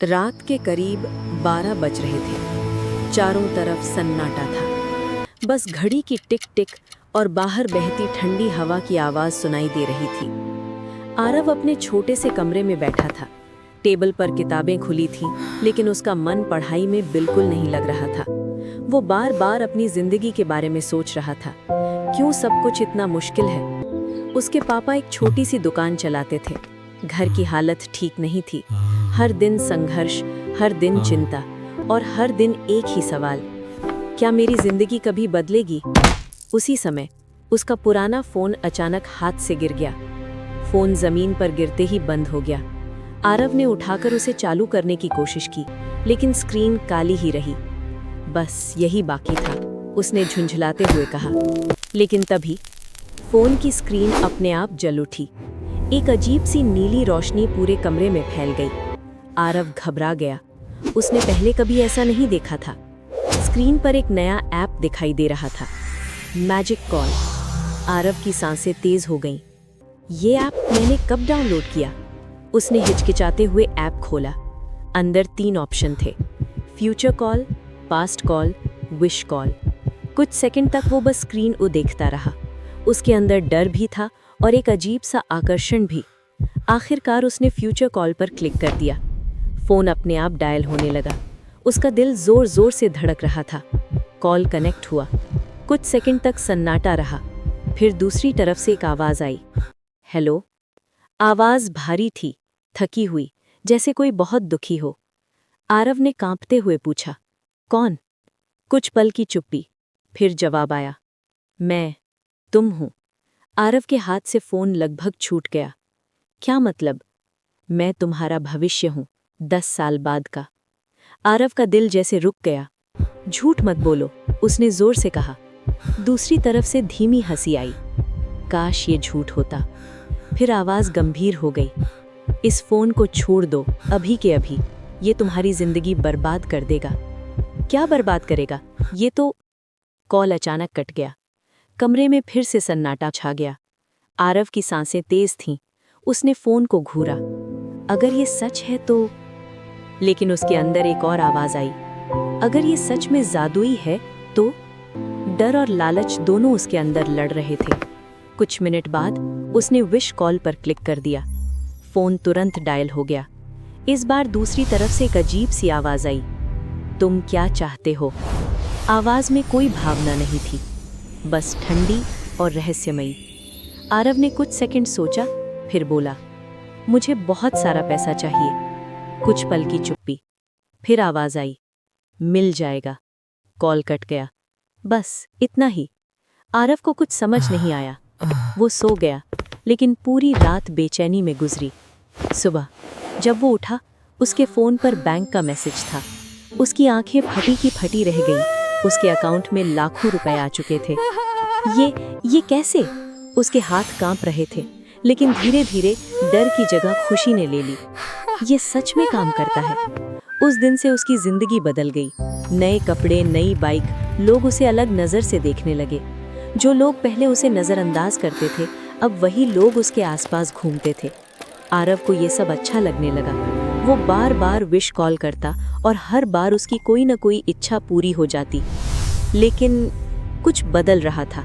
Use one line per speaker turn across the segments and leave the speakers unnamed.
रात के करीब 12 बज रहे थे। चारों तरफ सन्नाटा था। बस घड़ी की टिक टिक और बाहर बहती ठंडी हवा की आवाज सुनाई दे रही थी। आरव अपने छोटे से कमरे में बैठा था। टेबल पर किताबें खुली थीं, लेकिन उसका मन पढ़ाई में बिल्कुल नहीं लग रहा था। वो बार बार अपनी जिंदगी के बारे में सोच रहा था। क्यों सब कुछ इतना मुश्किल है? उसके पापा एक छोटी सी दुकान चलाते थे। घर की हालत ठीक नहीं थी। हर दिन संघर्ष, हर दिन चिंता और हर दिन एक ही सवाल, क्या मेरी जिंदगी कभी बदलेगी? उसी समय उसका पुराना फोन अचानक हाथ से गिर गया। फोन जमीन पर गिरते ही बंद हो गया। आरव ने उठाकर उसे चालू करने की कोशिश की, लेकिन स्क्रीन काली ही रही। बस यही बाकी था, उसने झुंझलाते हुए कहा। लेकिन तभी फोन की स्क्रीन अपने आप जल उठी। एक अजीब सी नीली रोशनी पूरे कमरे में फैल गई। आरव घबरा गया। उसने पहले कभी ऐसा नहीं देखा था। स्क्रीन पर एक नया ऐप दिखाई दे रहा था, मैजिक कॉल। आरव की सांसें तेज हो गईं। ये ऐप मैंने कब डाउनलोड किया? उसने हिचकिचाते हुए ऐप खोला। अंदर 3 ऑप्शन थे, future call, past call, wish call. कुछ सेकंड तक वो बस स्क्रीन को देखता रहा। उसके अंदर डर भी था और एक अजीब सा आकर्षण भी। आखिरकार उसने फ्यूचर कॉल पर क्लिक कर दिया। फोन अपने आप डायल होने लगा। उसका दिल जोर जोर से धड़क रहा था। कॉल कनेक्ट हुआ। कुछ सेकंड तक सन्नाटा रहा। फिर दूसरी तरफ से एक आवाज आई, हेलो। आवाज भारी थी, थकी हुई, जैसे कोई बहुत दुखी हो। आरव ने कांपते हुए पूछा, कौन? कुछ पल की चुप्पी, फिर जवाब आया, मैं, तुम हूं। आरव के हाथ से फोन लगभग छूट गया। क्या मतलब? मैं तुम्हारा भविष्य हूं, 10 साल बाद का। आरव का दिल जैसे रुक गया। झूठ मत बोलो, उसने जोर से कहा। दूसरी तरफ से धीमी हंसी आई। काश ये झूठ होता। फिर आवाज गंभीर हो गई, इस फोन को छोड़ दो, अभी के अभी। ये तुम्हारी जिंदगी बर्बाद कर देगा। क्या बर्बाद करेगा? ये तो। कॉल अचानक कट गया। कमरे में फिर से सन्नाटा छा गया। आरव की सांसें तेज थीं। उसने फोन को घूरा। अगर ये सच है तो। लेकिन उसके अंदर एक और आवाज आई, अगर ये सच में जादुई है तो। डर और लालच दोनों उसके अंदर लड़ रहे थे। कुछ मिनट बाद उसने विश कॉल पर क्लिक कर दिया। फोन तुरंत डायल हो गया। इस बार दूसरी तरफ से एक अजीब सी आवाज आई, तुम क्या चाहते हो? आवाज में कोई भावना नहीं थी, बस ठंडी और रहस्यमयी। आरव ने कुछ सेकंड सोचा, फिर बोला, मुझे बहुत सारा पैसा चाहिए। कुछ पल की चुप्पी। फिर आवाज आई, मिल जाएगा। कॉल कट गया। बस इतना ही। आरव को कुछ समझ नहीं आया। वो सो गया, लेकिन पूरी रात बेचैनी में गुजरी। सुबह जब वो उठा, उसके फोन पर बैंक का मैसेज था। उसकी आंखें फटी की फटी रह गईं। उसके अकाउंट में लाखों रुपए आ चुके थे। ये कैसे? उसके हाथ कांप रहे थे, लेकिन धीरे धीरे डर की जगह खुशी ने ले ली। ये सच में काम करता है। उस दिन से उसकी जिंदगी बदल गई। नए कपड़े, नई बाइक, लोग उसे अलग नजर से देखने लगे। जो लोग पहले उसे नजरअंदाज करते थे, अब वही लोग उसके आसपास घूमते थे। आरव को ये सब अच्छा लगने लगा। वो बार बार विश कॉल करता और हर बार उसकी कोई न कोई इच्छा पूरी हो जाती। लेकिन कुछ बदल रहा था।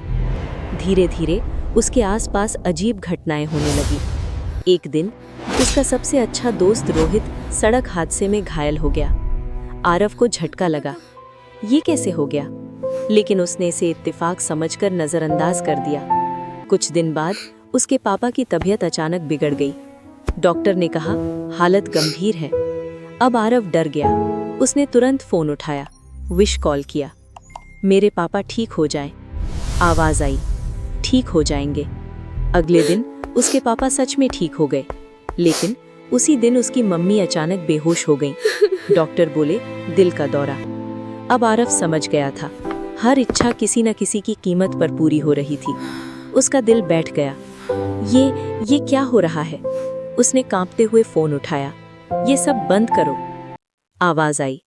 धीरे धीरे उसके आसपास अजीब घटनाएं होने लगी। एक दिन उसका सबसे अच्छा दोस्त रोहित सड़क हादसे में घायल हो गया। आरव को झटका लगा, ये कैसे हो गया? लेकिन उसने इसे इत्तेफाक समझकर नजरअंदाज कर दिया। कुछ दिन बाद उसके पापा की तबीयत अचानक बिगड़ गई। डॉक्टर ने कहा, हालत गंभीर है। अब आरव डर गया। उसने तुरंत फोन उठाया, विश कॉल किया, मेरे पापा ठीक हो जाएं। आवाज आई, ठीक हो जाएंगे। अगले दिन उसके पापा सच में ठीक हो गए, लेकिन उसी दिन उसकी मम्मी अचानक बेहोश हो गईं। डॉक्टर बोले, दिल का दौरा। अब आरव समझ गया था, हर इच्छा किसी न किसी की कीमत पर पूरी हो रही थी। उसका दिल बैठ गया। ये क्या हो रहा है? उसने कांपते हुए फोन उठाया, ये सब बंद करो। आवाज आई,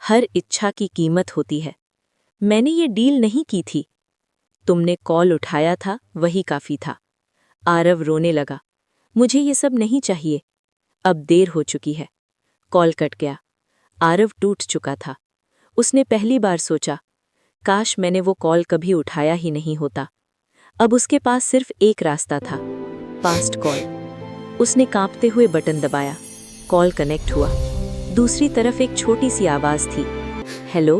हर इच्छा की कीमत होती है। मैंने ये डील नहीं की थी। तुमने कॉल उठाया था, वही काफी था। आरव रोने लगा, मुझे ये सब नहीं चाहिए। अब देर हो चुकी है। कॉल कट गया। आरव टूट चुका था। उसने पहली बार सोचा, काश मैंने वो कॉल कभी उठाया ही नहीं होता। अब उसके पास सिर्फ एक रास्ता था, पास्ट कॉल। उसने कांपते हुए बटन दबाया। कॉल कनेक्ट हुआ। दूसरी तरफ एक छोटी सी आवाज थी, हेलो।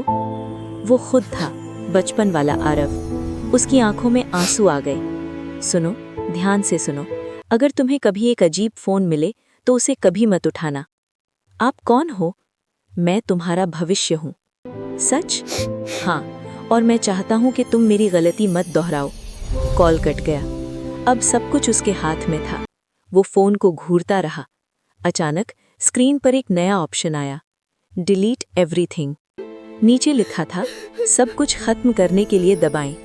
वो खुद था, बचपन वाला आरव। उसकी आंखों में आंसू आ गए। सुनो, ध्यान से सुनो, अगर तुम्हें कभी एक अजीब फोन मिले तो उसे कभी मत उठाना। आप कौन हो? मैं तुम्हारा भविष्य हूँ। सच? हाँ, और मैं चाहता हूँ कि तुम मेरी गलती मत दोहराओ। कॉल कट गया। अब सब कुछ उसके हाथ में था। वो फोन को घूरता रहा। अचानक स्क्रीन पर एक नया ऑप्शन आया, डिलीट एवरीथिंग। नीचे लिखा था, सब कुछ खत्म करने के लिए दबाएं।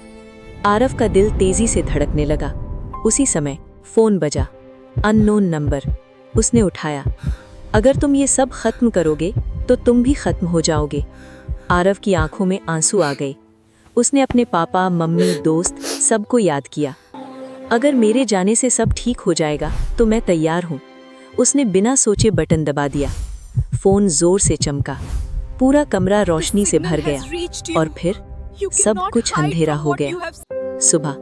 आरव का दिल तेजी से धड़कने लगा। उसी समय फोन बजा। Unknown number. उसने उठाया। अगर तुम ये सब खत्म करोगे तो तुम भी खत्म हो जाओगे। आरव की आंखों में आंसू आ गए। उसने अपने पापा, मम्मी, दोस्त सबको याद किया। अगर मेरे जाने से सब ठीक हो जाएगा तो मैं तैयार हूँ। उसने बिना सोचे बटन दबा दिया। फोन जोर से चमका। पूरा कमरा रोशनी से भर गया और फिर सब कुछ अंधेरा हो गया। सुबह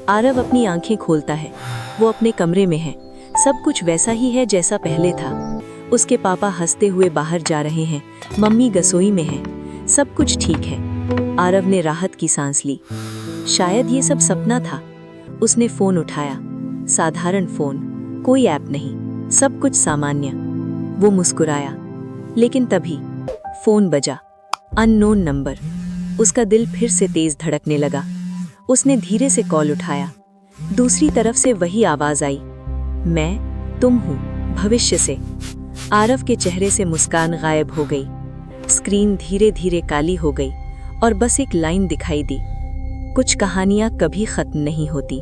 आरव अपनी आंखें खोलता है। वो अपने कमरे में है। सब कुछ वैसा ही है जैसा पहले था। उसके पापा हंसते हुए बाहर जा रहे हैं, मम्मी रसोई में है। सब कुछ ठीक है। आरव ने राहत की सांस ली। शायद ये सब सपना था। उसने फोन उठाया। साधारण फोन, कोई ऐप नहीं, सब कुछ सामान्य। वो मुस्कुराया। लेकिन तभी फोन बजा। Unknown number. उसका दिल फिर से तेज धड़कने लगा। उसने धीरे से कॉल उठाया। दूसरी तरफ से वही आवाज आई, मैं तुम हूँ, भविष्य से। आरव के चेहरे से मुस्कान गायब हो गई। स्क्रीन धीरे धीरे काली हो गई और बस एक लाइन दिखाई दी, कुछ कहानियां कभी खत्म नहीं होती।